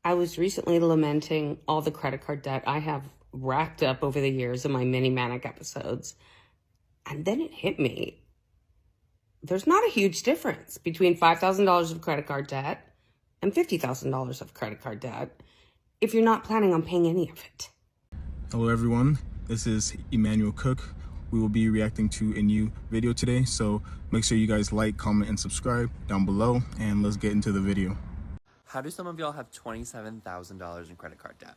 I was recently lamenting all the credit card debt I have racked up over the years in my mini manic episodes. And then it hit me. There's not a huge difference between $5,000 of credit card debt and $50,000 of credit card debt if you're not planning on paying any of it. Hello everyone, this is Emmanuel Cook. We will be reacting to a new video today, so make sure you guys like, comment, and subscribe down below, and let's get into the video. How do some of y'all have $27,000 in credit card debt?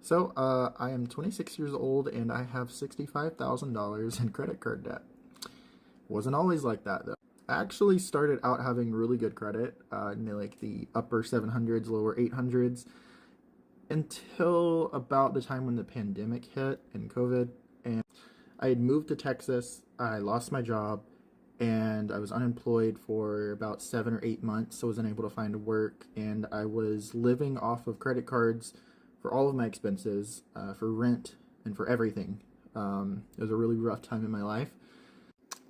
So, I am 26 years old and I have $65,000 in credit card debt. Wasn't always like that though. I actually started out having really good credit, like the upper 700s, lower 800s, until about the time when the pandemic hit and COVID. And I had moved to Texas, I lost my job, and I was unemployed for about 7 or 8 months, so I wasn't able to find work, and I was living off of credit cards for all of my expenses, for rent and for everything. It was a really rough time in my life.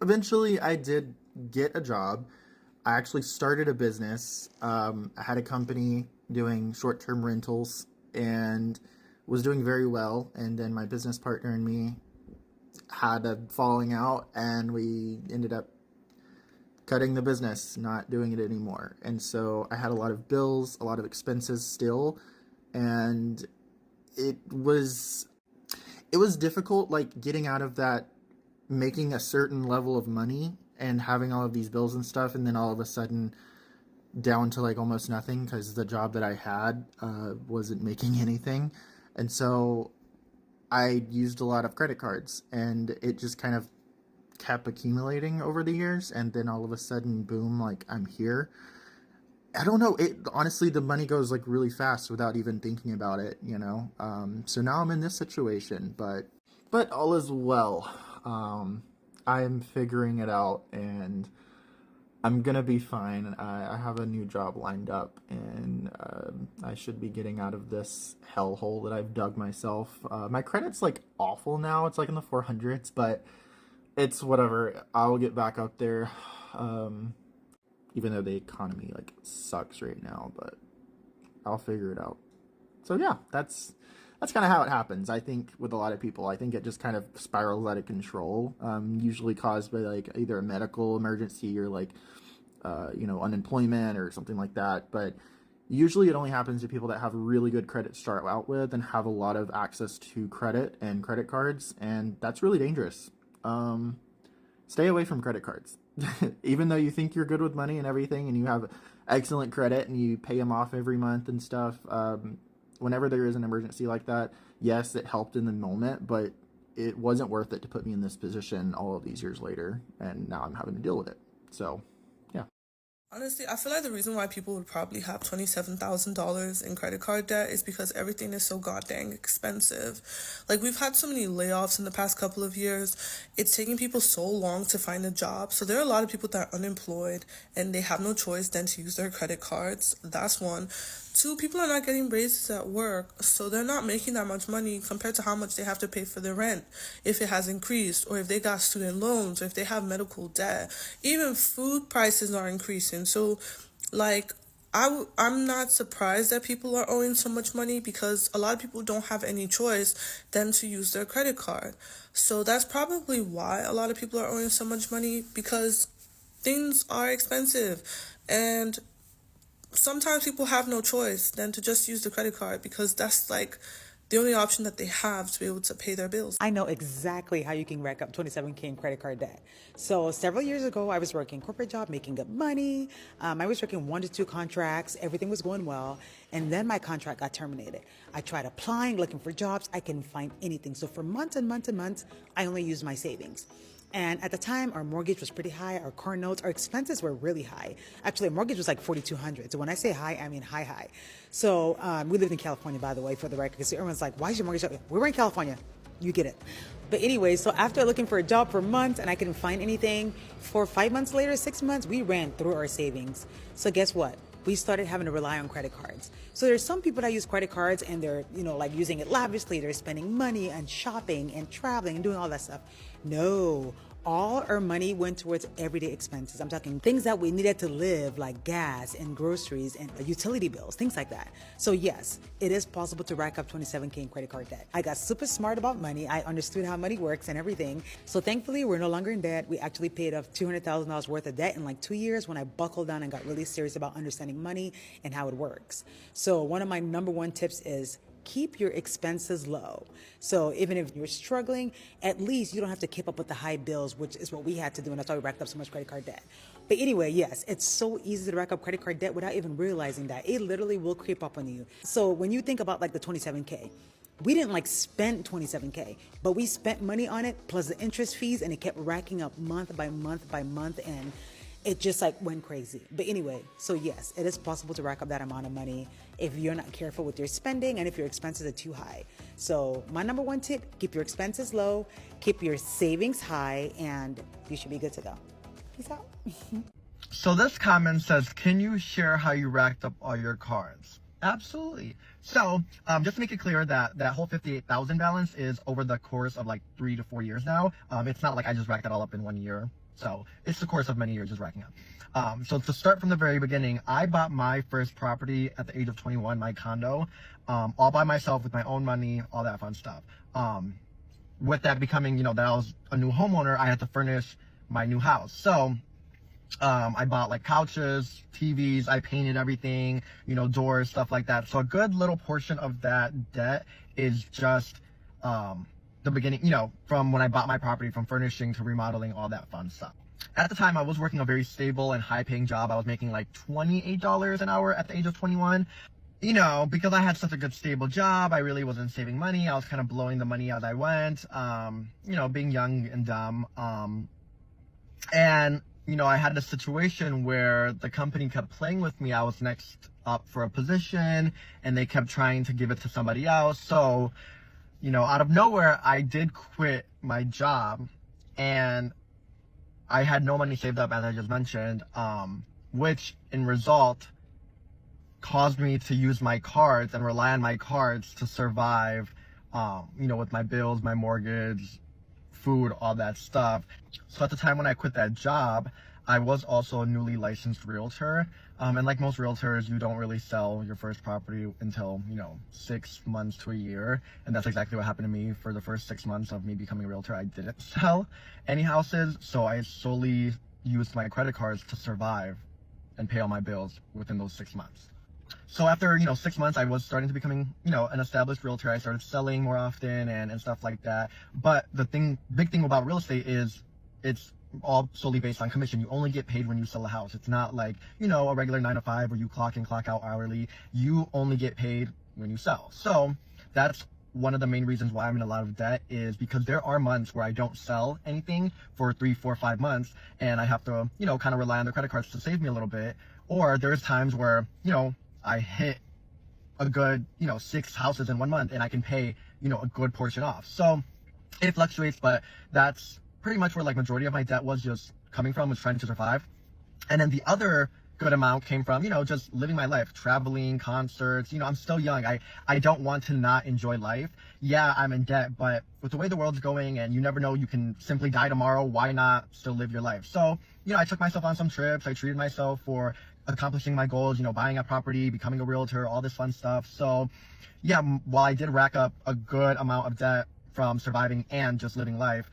Eventually, I did get a job. I actually started a business. I had a company doing short-term rentals and was doing very well, and then my business partner and me had a falling out, and we ended up cutting the business, not doing it anymore. And so I had a lot of bills, a lot of expenses still, and it was difficult, like getting out of that, making a certain level of money and having all of these bills and stuff, and then all of a sudden down to like almost nothing because the job that I had wasn't making anything. And so I used a lot of credit cards, and it just kind of kept accumulating over the years, and then all of a sudden, boom, like I'm here. I don't know, honestly, the money goes like really fast without even thinking about it, you know. So now I'm in this situation, but all is well. I am figuring it out, and I'm gonna be fine. I have a new job lined up, and I should be getting out of this hellhole that I've dug myself. My credit's like awful now. It's like in the 400s, but it's whatever. I'll get back up there, even though the economy like sucks right now, but I'll figure it out. So yeah, that's kind of how it happens. I think with a lot of people, I think it just kind of spirals out of control, usually caused by like either a medical emergency or like, unemployment or something like that. But usually it only happens to people that have really good credit to start out with and have a lot of access to credit and credit cards. And that's really dangerous. Stay away from credit cards. Even though you think you're good with money and everything and you have excellent credit and you pay them off every month and stuff, whenever there is an emergency like that, yes, it helped in the moment, but it wasn't worth it to put me in this position all of these years later, and now I'm having to deal with it. So, yeah. Honestly, I feel like the reason why people would probably have $27,000 in credit card debt is because everything is so goddamn expensive. Like, we've had so many layoffs in the past couple of years. It's taking people so long to find a job. So there are a lot of people that are unemployed and they have no choice than to use their credit cards. That's one. Two, people are not getting raises at work, so they're not making that much money compared to how much they have to pay for their rent if it has increased, or if they got student loans, or if they have medical debt. Even food prices are increasing. So, like, I'm not surprised that people are owing so much money because a lot of people don't have any choice than to use their credit card. So that's probably why a lot of people are owing so much money, because things are expensive. And sometimes people have no choice than to just use the credit card because that's like the only option that they have to be able to pay their bills. I know exactly how you can rack up $27K in credit card debt. So several years ago, I was working a corporate job, making good money. I was working 1 to 2 contracts. Everything was going well. And then my contract got terminated. I tried applying, looking for jobs. I couldn't find anything. So for months and months and months, I only used my savings. And at the time, our mortgage was pretty high. Our car notes, our expenses were really high. Actually, our mortgage was like $4,200. So when I say high, I mean high. So we lived in California, by the way, for the record, because everyone's like, why is your mortgage up? We were in California. You get it. But anyway, so after looking for a job for months and I couldn't find anything, 4 or 5 months later, 6 months, we ran through our savings. So guess what? We started having to rely on credit cards. So there's some people that use credit cards and they're, like using it lavishly. They're spending money and shopping and traveling and doing all that stuff. No. All our money went towards everyday expenses. I'm talking things that we needed to live, like gas and groceries and utility bills, things like that. So yes, it is possible to rack up 27K in credit card debt. I got super smart about money. I understood how money works and everything. So thankfully, we're no longer in debt. We actually paid off $200,000 worth of debt in like 2 years when I buckled down and got really serious about understanding money and how it works. So one of my number one tips is keep your expenses low. So even if you're struggling, at least you don't have to keep up with the high bills, which is what we had to do, and that's why we racked up so much credit card debt. But anyway, yes, it's so easy to rack up credit card debt without even realizing that. It literally will creep up on you. So when you think about like the 27K, we didn't like spend 27K, but we spent money on it plus the interest fees, and it kept racking up month by month by month, and it just like went crazy. But anyway, so yes, it is possible to rack up that amount of money if you're not careful with your spending and if your expenses are too high. So my number one tip, keep your expenses low, keep your savings high, and you should be good to go. Peace out. So this comment says, can you share how you racked up all your cards? Absolutely. So just to make it clear that that whole 58,000 balance is over the course of like 3 to 4 years now. It's not like I just racked it all up in 1 year. So it's the course of many years just racking up. So to start from the very beginning, I bought my first property at the age of 21, my condo, all by myself with my own money, all that fun stuff. With that becoming, that I was a new homeowner, I had to furnish my new house. So I bought like couches, TVs, I painted everything, doors, stuff like that. So a good little portion of that debt is just the beginning, from when I bought my property, from furnishing to remodeling, all that fun stuff. At the time, I was working a very stable and high-paying job. I was making like $28 an hour at the age of 21. Because I had such a good stable job, I really wasn't saving money. I was kind of blowing the money as I went, being young and dumb. And I had a situation where the company kept playing with me. I was next up for a position, and they kept trying to give it to somebody else. So, out of nowhere, I did quit my job, and I had no money saved up, as I just mentioned, which in result caused me to use my cards and rely on my cards to survive, with my bills, my mortgage, food, all that stuff. So at the time when I quit that job, I was also a newly licensed realtor. And like most realtors, you don't really sell your first property until, 6 months to a year. And that's exactly what happened to me. For the first 6 months of me becoming a realtor, I didn't sell any houses. So I solely used my credit cards to survive and pay all my bills within those 6 months. So after, 6 months, I was starting to becoming, an established realtor. I started selling more often and stuff like that. But the big thing about real estate is it's all solely based on commission. You only get paid when you sell a house. It's not like, a regular 9 to 5 where you clock in, clock out hourly. You only get paid when you sell. So that's one of the main reasons why I'm in a lot of debt, is because there are months where I don't sell anything for 3, 4, 5 months, and I have to, kind of rely on the credit cards to save me a little bit. Or there's times where, I hit a good, 6 houses in 1 month, and I can pay, a good portion off. So it fluctuates, but that's pretty much where like majority of my debt was just coming from, was trying to survive. And then the other good amount came from, just living my life, traveling, concerts. I'm still young. I don't want to not enjoy life. Yeah, I'm in debt, but with the way the world's going, and you never know, you can simply die tomorrow. Why not still live your life? So, I took myself on some trips. I treated myself for accomplishing my goals, buying a property, becoming a realtor, all this fun stuff. So yeah, while I did rack up a good amount of debt from surviving and just living life,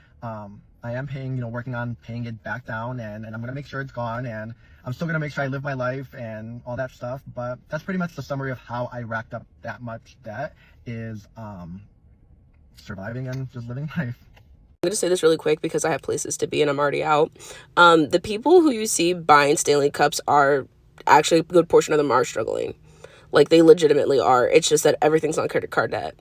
I am paying, working on paying it back down, and I'm going to make sure it's gone, and I'm still going to make sure I live my life and all that stuff. But that's pretty much the summary of how I racked up that much debt, is surviving and just living life. I'm going to say this really quick because I have places to be and I'm already out. The people who you see buying Stanley Cups are actually a good portion of them are struggling. Like, they legitimately are. It's just that everything's on credit card debt.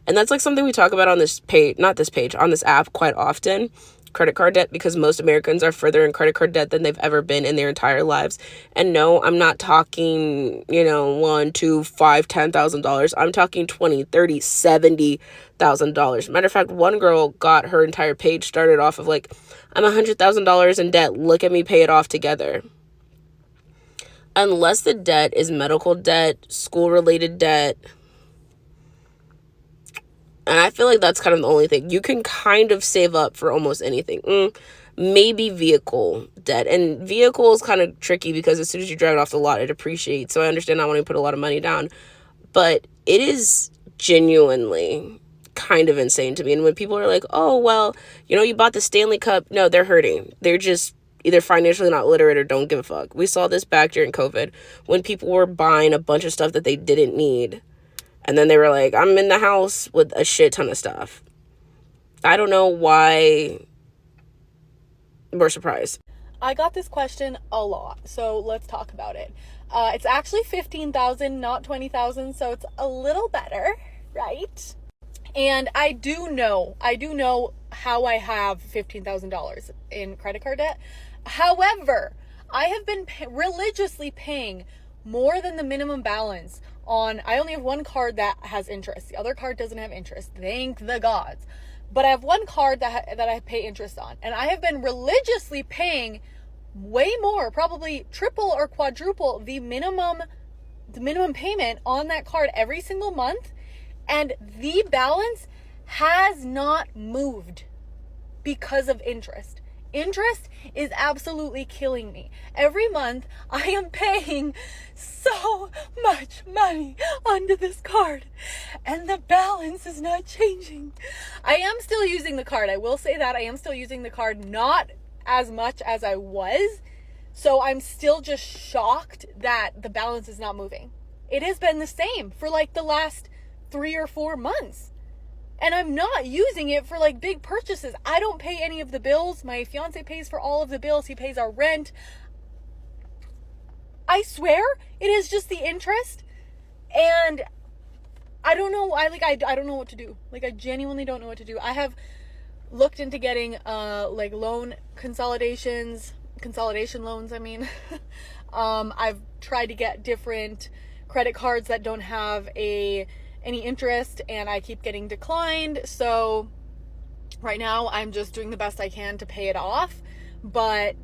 And that's like something we talk about on this page, on this app quite often, credit card debt, because most Americans are further in credit card debt than they've ever been in their entire lives. And no, I'm not talking, $1, $2, $5, $10,000. I'm talking $20, $30, $70,000. Matter of fact, one girl got her entire page started off of like, I'm $100,000 in debt. Look at me pay it off together. Unless the debt is medical debt, school-related debt, And I feel like that's kind of the only thing. You can kind of save up for almost anything. Maybe vehicle debt. And vehicle is kind of tricky because as soon as you drive it off the lot, it depreciates. So I understand not wanting to put a lot of money down. But it is genuinely kind of insane to me. And when people are like, oh, well, you bought the Stanley Cup. No, they're hurting. They're just either financially not literate or don't give a fuck. We saw this back during COVID when people were buying a bunch of stuff that they didn't need. And then they were like, I'm in the house with a shit ton of stuff. I don't know why we're surprised. I got this question a lot, so let's talk about it. It's actually 15,000, not 20,000, so it's a little better, right? And I do know how I have $15,000 in credit card debt. However, I have been religiously paying more than the minimum balance on, I only have one card that has interest. The other card doesn't have interest. Thank the gods. But I have one card that I pay interest on. And I have been religiously paying way more, probably triple or quadruple the minimum payment on that card every single month. And the balance has not moved because of interest. Interest is absolutely killing me. Every month I am paying so much money onto this card and the balance is not changing. I am still using the card. I will say that I am still using the card, not as much as I was. So I'm still just shocked that the balance is not moving. It has been the same for like the last 3 or 4 months. And I'm not using it for like big purchases. I don't pay any of the bills. My fiance pays for all of the bills. He pays our rent. I swear it is just the interest. And I don't know. I don't know what to do. Like, I genuinely don't know what to do. I have looked into getting like loan consolidation loans. I mean, I've tried to get different credit cards that don't have any interest, and I keep getting declined. So right now I'm just doing the best I can to pay it off, but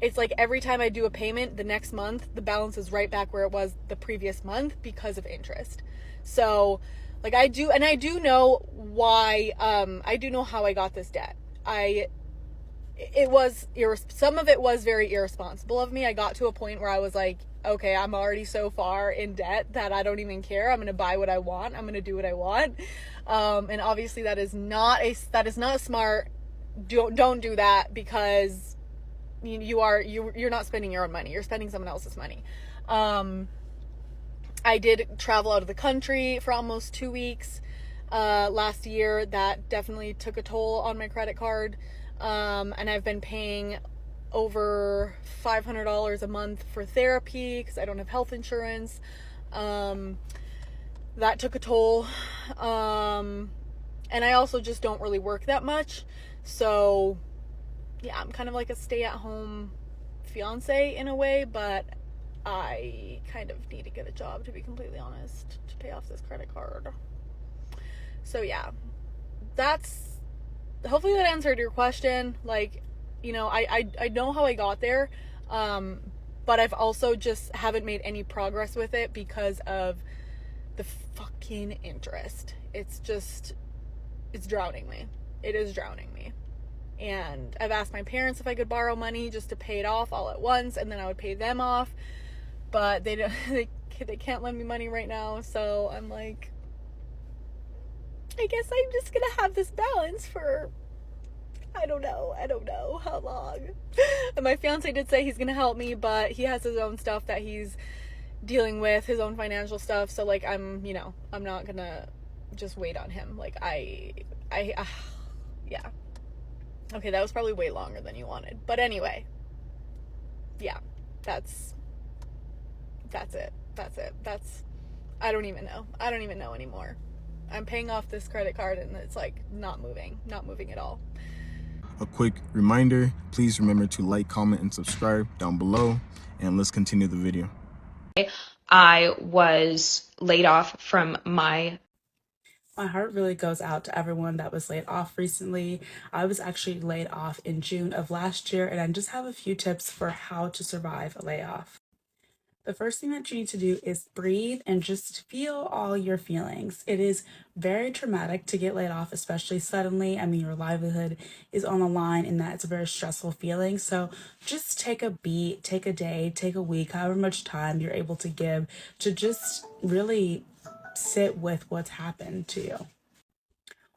it's like every time I do a payment the next month, the balance is right back where it was the previous month because of interest. So like I do know why, I do know how I got this debt. Some of it was very irresponsible of me. I got to a point where I was like, okay, I'm already so far in debt that I don't even care. I'm going to buy what I want. I'm going to do what I want. And obviously that is not smart. Don't do that, because you're not spending your own money. You're spending someone else's money. I did travel out of the country for almost 2 weeks last year. That definitely took a toll on my credit card. And I've been paying over $500 a month for therapy because I don't have health insurance. That took a toll. And I also just don't really work that much. So yeah, I'm kind of like a stay-at-home fiance in a way, but I kind of need to get a job, to be completely honest, to pay off this credit card. So yeah, hopefully that answered your question. Like, I know how I got there, but I've also just haven't made any progress with it because of the fucking interest. It's drowning me. It is drowning me. And I've asked my parents if I could borrow money just to pay it off all at once, and then I would pay them off, but they can't lend me money right now. So I'm like, I guess I'm just gonna have this balance for I don't know how long. And my fiance did say he's gonna help me, but he has his own stuff that he's dealing with, his own financial stuff. So like I'm not gonna just wait on him. Like yeah. Okay, that was probably way longer than you wanted. But anyway, yeah, that's it. I don't even know anymore. I'm paying off this credit card and it's like not moving at all. A quick reminder, please remember to like, comment, and subscribe down below, and let's continue the video. I was laid off from my heart really goes out to everyone that was laid off recently. I was actually laid off in June of last year, and I just have a few tips for how to survive a layoff. The first thing that you need to do is breathe and just feel all your feelings. It is very traumatic to get laid off, especially suddenly. I mean, your livelihood is on the line, and that's a very stressful feeling. So just take a beat, take a day, take a week, however much time you're able to give to just really sit with what's happened to you.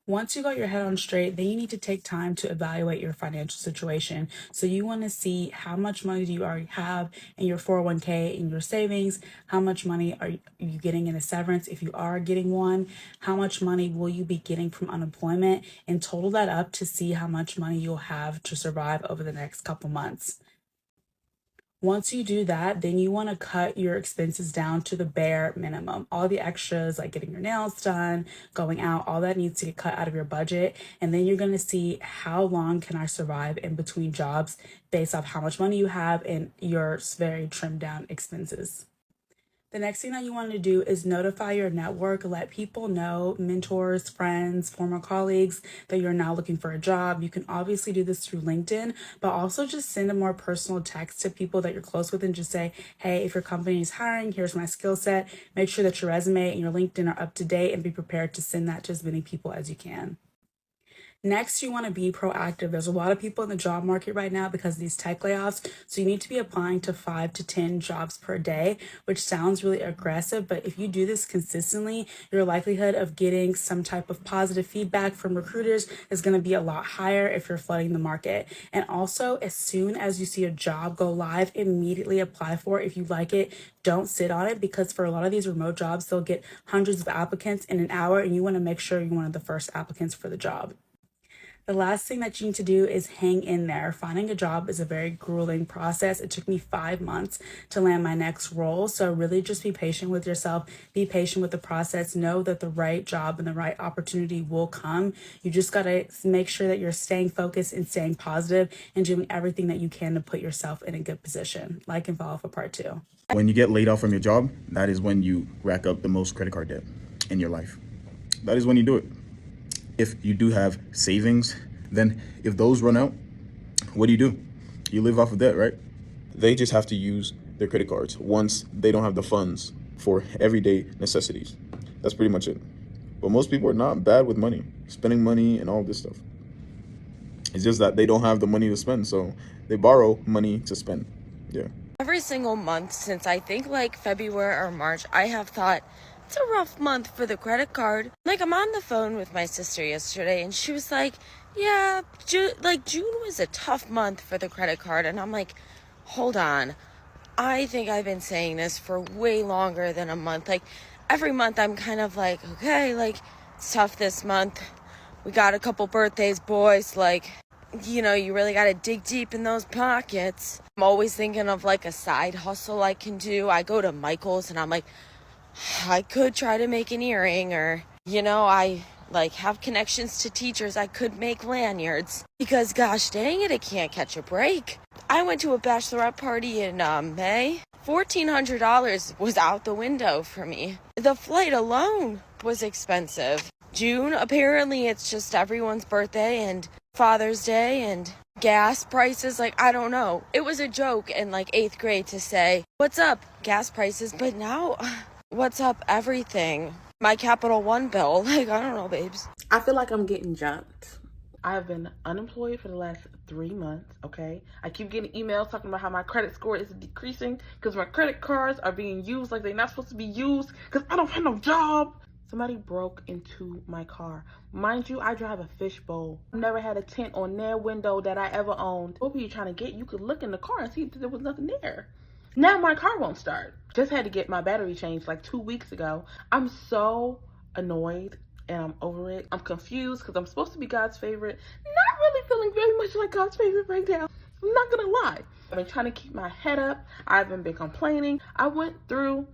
Once you got your head on straight, then you need to take time to evaluate your financial situation. So you want to see how much money do you already have in your 401k, in your savings, how much money are you getting in a severance if you are getting one, how much money will you be getting from unemployment, and total that up to see how much money you'll have to survive over the next couple months. Once you do that, then you want to cut your expenses down to the bare minimum. All the extras, like getting your nails done, going out, all that needs to get cut out of your budget. And then you're going to see how long can I survive in between jobs based off how much money you have and your very trimmed down expenses. The next thing that you want to do is notify your network, let people know, mentors, friends, former colleagues, that you're now looking for a job. You can obviously do this through LinkedIn, but also just send a more personal text to people that you're close with and just say, hey, if your company is hiring, here's my skill set. Make sure that your resume and your LinkedIn are up to date and be prepared to send that to as many people as you can. Next, you want to be proactive. There's a lot of people in the job market right now because of these tech layoffs. So you need to be applying to 5 to 10 jobs per day, which sounds really aggressive. But if you do this consistently, your likelihood of getting some type of positive feedback from recruiters is going to be a lot higher if you're flooding the market. And also, as soon as you see a job go live, immediately apply for it. If you like it, don't sit on it, because for a lot of these remote jobs, they'll get hundreds of applicants in an hour, and you want to make sure you're one of the first applicants for the job. The last thing that you need to do is hang in there. Finding a job is a very grueling process. It took me 5 months to land my next role. So really just be patient with yourself. Be patient with the process. Know that the right job and the right opportunity will come. You just got to make sure that you're staying focused and staying positive and doing everything that you can to put yourself in a good position. Like and follow for part 2. When you get laid off from your job, that is when you rack up the most credit card debt in your life. That is when you do it. If you do have savings, then if those run out, what do? You live off of debt, right? They just have to use their credit cards once they don't have the funds for everyday necessities. That's pretty much it. But most people are not bad with money, spending money and all this stuff. It's just that they don't have the money to spend, so they borrow money to spend. Yeah. Every single month since I think like February or March, I have thought, it's a rough month for the credit card. Like, I'm on the phone with my sister yesterday, and she was like, yeah, June was a tough month for the credit card. And I'm like, hold on. I think I've been saying this for way longer than a month. Like, every month I'm kind of like, okay, like, it's tough this month. We got a couple birthdays, boys. Like, you know, you really got to dig deep in those pockets. I'm always thinking of, like, a side hustle I can do. I go to Michael's, and I'm like, I could try to make an earring, or, you know, I like have connections to teachers. I could make lanyards, because gosh dang it, I can't catch a break. I went to a bachelorette party in May. $1,400 was out the window for me. The flight alone was expensive. June, apparently it's just everyone's birthday and Father's Day and gas prices. Like, I don't know. It was a joke in like 8th grade to say, what's up, gas prices? But now, what's up, everything? My Capital One bill. Like, I don't know, babes. I feel like I'm getting jumped. I have been unemployed for the last 3 months, okay? I keep getting emails talking about how my credit score is decreasing because my credit cards are being used like they're not supposed to be used because I don't have no job. Somebody broke into my car. Mind you, I drive a fishbowl. I've never had a tint on their window that I ever owned. What were you trying to get? You could look in the car and see that there was nothing there. Now my car won't start. Just had to get my battery changed like 2 weeks ago. I'm so annoyed and I'm over it. I'm confused because I'm supposed to be God's favorite. Not really feeling very much like God's favorite right now. I'm not gonna lie. I've been trying to keep my head up. I haven't been complaining. I went through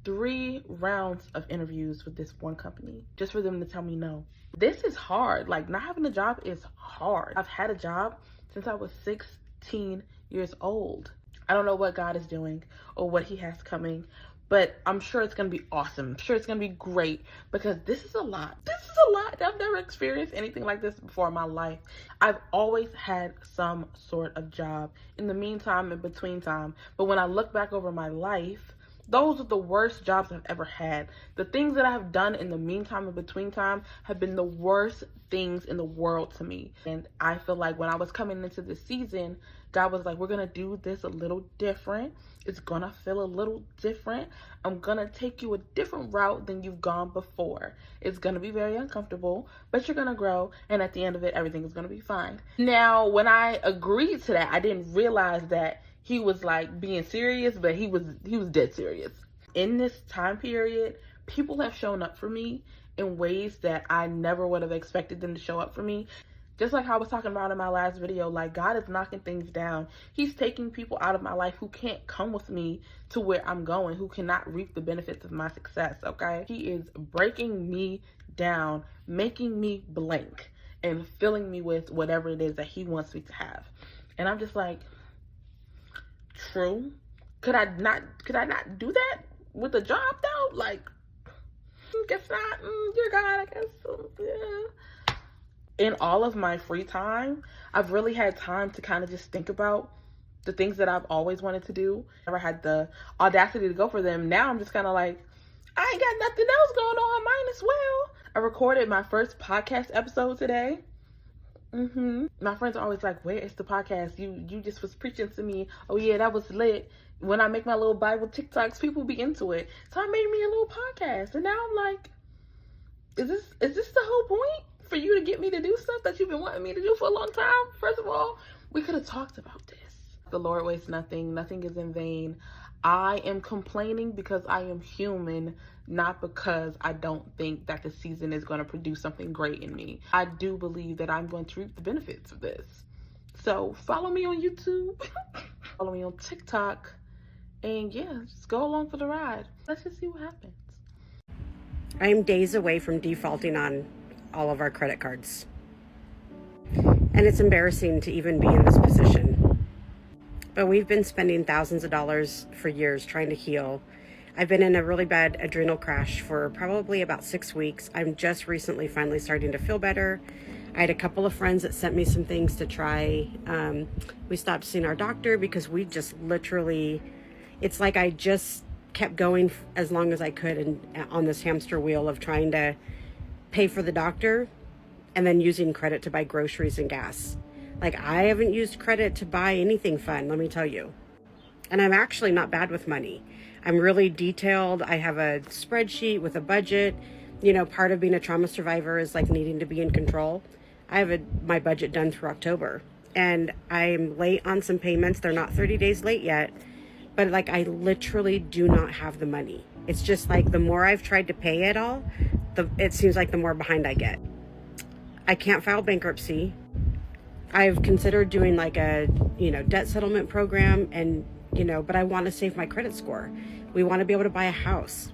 3 rounds of interviews with this one company just for them to tell me no. This is hard. Like, not having a job is hard. I've had a job since I was 16 years old. I don't know what God is doing or what he has coming, but I'm sure it's going to be awesome. I'm sure it's going to be great because this is a lot. This is a lot. I've never experienced anything like this before in my life. I've always had some sort of job in the meantime, in between time. But when I look back over my life, those are the worst jobs I've ever had. The things that I have done in the meantime and between time have been the worst things in the world to me. And I feel like when I was coming into this season, God was like, we're going to do this a little different. It's going to feel a little different. I'm going to take you a different route than you've gone before. It's going to be very uncomfortable, but you're going to grow. And at the end of it, everything is going to be fine. Now, when I agreed to that, I didn't realize that he was like being serious, but he was dead serious. In this time period, people have shown up for me in ways that I never would have expected them to show up for me. Just like how I was talking about in my last video, like God is knocking things down. He's taking people out of my life who can't come with me to where I'm going, who cannot reap the benefits of my success, okay? He is breaking me down, making me blank, and filling me with whatever it is that he wants me to have. And I'm just like, true. Could I not do that with a job though? Like, guess not. Dear God, I guess. Yeah. In all of my free time, I've really had time to kind of just think about the things that I've always wanted to do. Never had the audacity to go for them. Now I'm just kind of like, I ain't got nothing else going on. Mine as well. I recorded my first podcast episode today. My friends are always like, where is the podcast? You just was preaching to me. Oh yeah, that was lit. When I make my little Bible TikToks, people be into it. So I made me a little podcast. And now I'm like, is this the whole point? For you to get me to do stuff that you've been wanting me to do for a long time? First of all, we could have talked about this. The Lord wastes nothing. Nothing is in vain. I am complaining because I am human, not because I don't think that the season is going to produce something great in me. I do believe that I'm going to reap the benefits of this. So follow me on YouTube, follow me on TikTok, and yeah, just go along for the ride. Let's just see what happens. I'm days away from defaulting on all of our credit cards. And it's embarrassing to even be in this position. But we've been spending thousands of dollars for years trying to heal. I've been in a really bad adrenal crash for probably about 6 weeks. I'm just recently finally starting to feel better. I had a couple of friends that sent me some things to try. We stopped seeing our doctor because we just literally, it's like I just kept going as long as I could and on this hamster wheel of trying to pay for the doctor and then using credit to buy groceries and gas. Like, I haven't used credit to buy anything fun, let me tell you. And I'm actually not bad with money. I'm really detailed. I have a spreadsheet with a budget. You know, part of being a trauma survivor is like needing to be in control. I have my budget done through October and I'm late on some payments. They're not 30 days late yet, but like I literally do not have the money. It's just like the more I've tried to pay it all, it seems like the more behind I get. I can't file bankruptcy. I've considered doing like a, debt settlement program and, but I want to save my credit score. We want to be able to buy a house.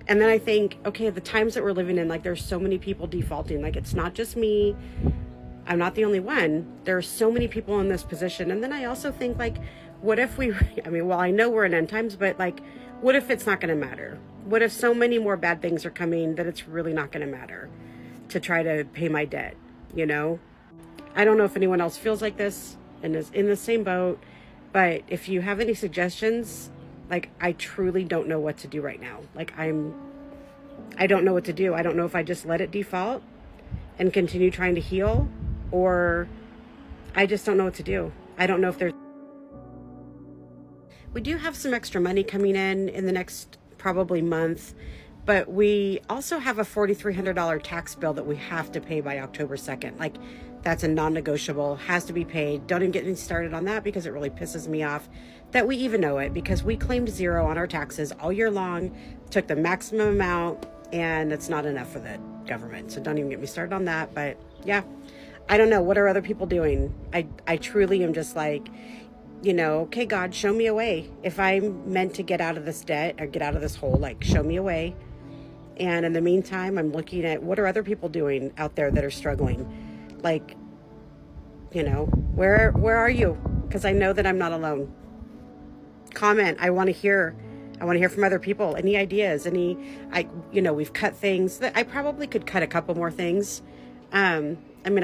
And then I think, okay, the times that we're living in, like there's so many people defaulting. Like it's not just me. I'm not the only one. There are so many people in this position. And then I also think like, what if I know we're in end times, but like, what if it's not going to matter? What if so many more bad things are coming that it's really not going to matter to try to pay my debt, I don't know if anyone else feels like this and is in the same boat, but if you have any suggestions, like I truly don't know what to do right now. Like I don't know what to do. I don't know if I just let it default and continue trying to heal, or I just don't know what to do. I don't know if we do have some extra money coming in the next probably month, but we also have a $4,300 tax bill that we have to pay by October 2nd. Like that's a non-negotiable, has to be paid. Don't even get me started on that because it really pisses me off that we even know it, because we claimed zero on our taxes all year long, took the maximum amount, and it's not enough for the government. So don't even get me started on that. But yeah, I don't know. What are other people doing? I truly am just like, okay, God, show me a way. If I'm meant to get out of this debt or get out of this hole, like show me a way. And in the meantime, I'm looking at what are other people doing out there that are struggling? Like, where are you? Because I know that I'm not alone. comment. I want to hear from other people. Any ideas? We've cut things that I probably could cut a couple more things. I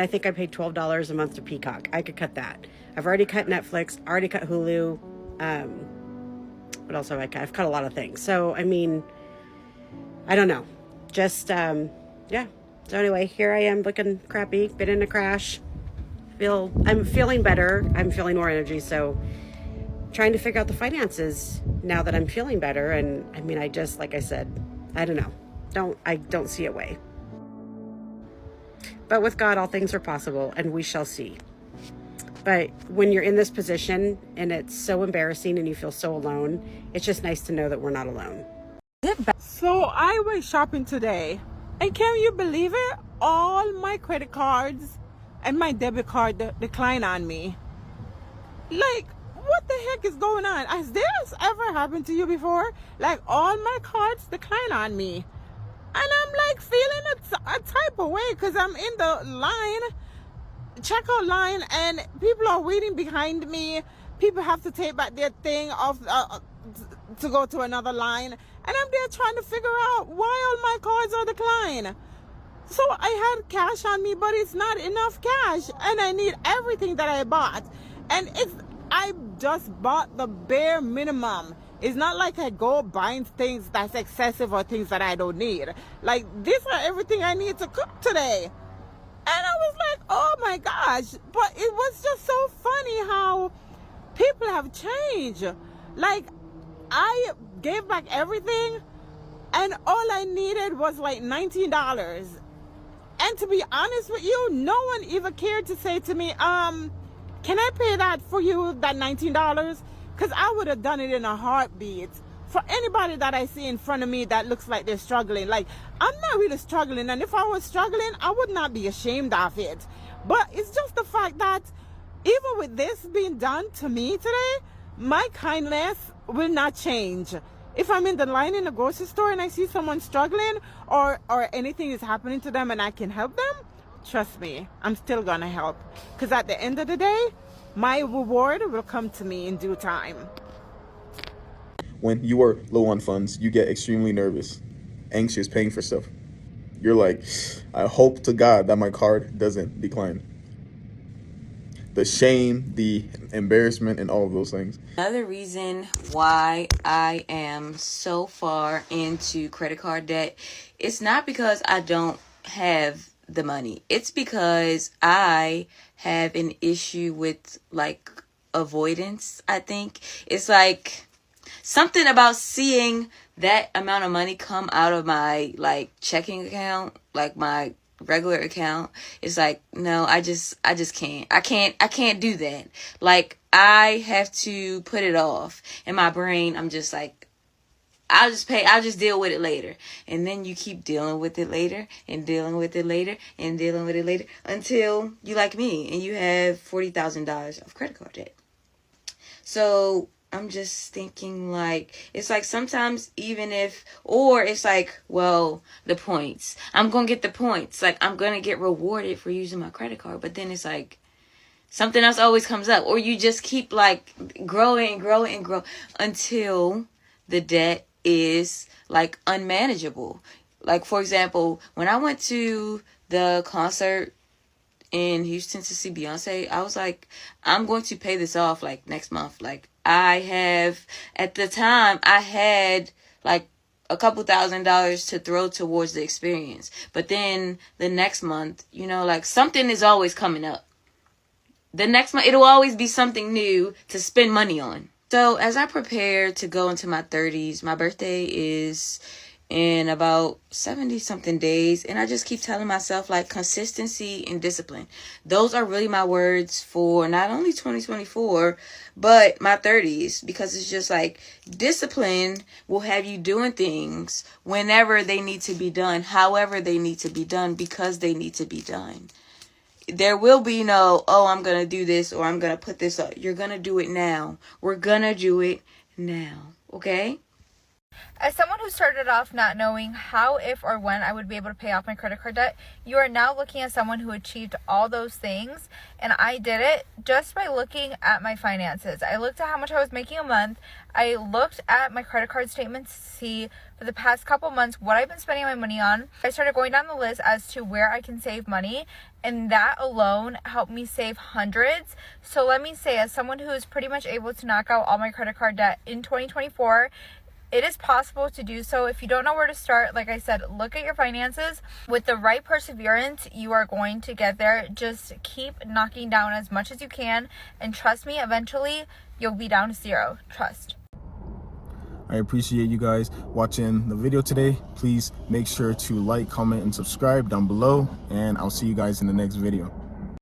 think I paid $12 a month to Peacock. I could cut that. I've already cut Netflix, already cut Hulu. What else have I cut? I've cut a lot of things. So, I don't know. Just, yeah. So anyway, here I am looking crappy, been in a crash. I'm feeling better. I'm feeling more energy. So trying to figure out the finances now that I'm feeling better. And like I said, I don't know. I don't see a way. But with God, all things are possible, and we shall see. But when you're in this position and it's so embarrassing and you feel so alone, it's just nice to know that we're not alone. So I went shopping today, and can you believe it? All my credit cards and my debit card decline on me. Like, what the heck is going on? Has this ever happened to you before? Like, all my cards decline on me. And I'm like feeling a type of way because I'm in the checkout line, and people are waiting behind me. People have to take back their thing off to go to another line. And I'm there trying to figure out why all my cards are declined. So I had cash on me, but it's not enough cash. And I need everything that I bought. And I just bought the bare minimum. It's not like I go buying things that's excessive or things that I don't need. Like, these are everything I need to cook today. And I was like, oh my gosh. But it was just so funny how people have changed. Like, I gave back everything, and all I needed was like $19. And to be honest with you, no one even cared to say to me, can I pay that for you, that $19? Because I would have done it in a heartbeat. For anybody that I see in front of me that looks like they're struggling, like, I'm not really struggling. And if I was struggling, I would not be ashamed of it. But it's just the fact that even with this being done to me today, my kindness will not change. If I'm in the line in the grocery store and I see someone struggling or anything is happening to them and I can help them, trust me, I'm still gonna help. Because at the end of the day, my reward will come to me in due time. When you are low on funds, you get extremely nervous, anxious, paying for stuff. You're like, I hope to God that my card doesn't decline. The shame, the embarrassment, and all of those things. Another reason why I am so far into credit card debt, it's not because I don't have the money. It's because I have an issue with, like, avoidance, I think. It's like something about seeing that amount of money come out of my, like, checking account, like my regular account. It's like, no, I just can't. I can't do that. Like, I have to put it off. In my brain, I'm just like, I'll just deal with it later. And then you keep dealing with it later and dealing with it later and dealing with it later until you like me and you have $40,000 of credit card debt. So I'm just thinking, like, it's like sometimes it's like, well, the points. I'm going to get the points. Like, I'm going to get rewarded for using my credit card. But then it's like something else always comes up. Or you just keep, like, growing and growing and grow until the debt is, like, unmanageable. Like, for example, when I went to the concert in Houston to see Beyonce, I was like, I'm going to pay this off, like, next month. Like, at the time, I had like a couple $1,000s to throw towards the experience. But then the next month, like, something is always coming up. The next month, it'll always be something new to spend money on. So as I prepare to go into my 30s, my birthday is in about 70 something days. And I just keep telling myself, like, consistency and discipline. Those are really my words for not only 2024, but my 30s, because it's just like discipline will have you doing things whenever they need to be done, however they need to be done, because they need to be done. There will be no, oh, I'm going to do this or I'm going to put this up. You're going to do it now. We're going to do it now. Okay? As someone who started off not knowing how, if, or when I would be able to pay off my credit card debt, you are now looking at someone who achieved all those things. And I did it just by looking at my finances. I looked at how much I was making a month. I looked at my credit card statements to see for the past couple months what I've been spending my money on. I started going down the list as to where I can save money, and that alone helped me save hundreds. So let me say, as someone who is pretty much able to knock out all my credit card debt in 2024, it is possible to do so. If you don't know where to start, like I said, look at your finances. With the right perseverance, you are going to get there. Just keep knocking down as much as you can, and trust me, eventually you'll be down to zero. Trust. I appreciate you guys watching the video today. Please make sure to like, comment, and subscribe down below, and I'll see you guys in the next video.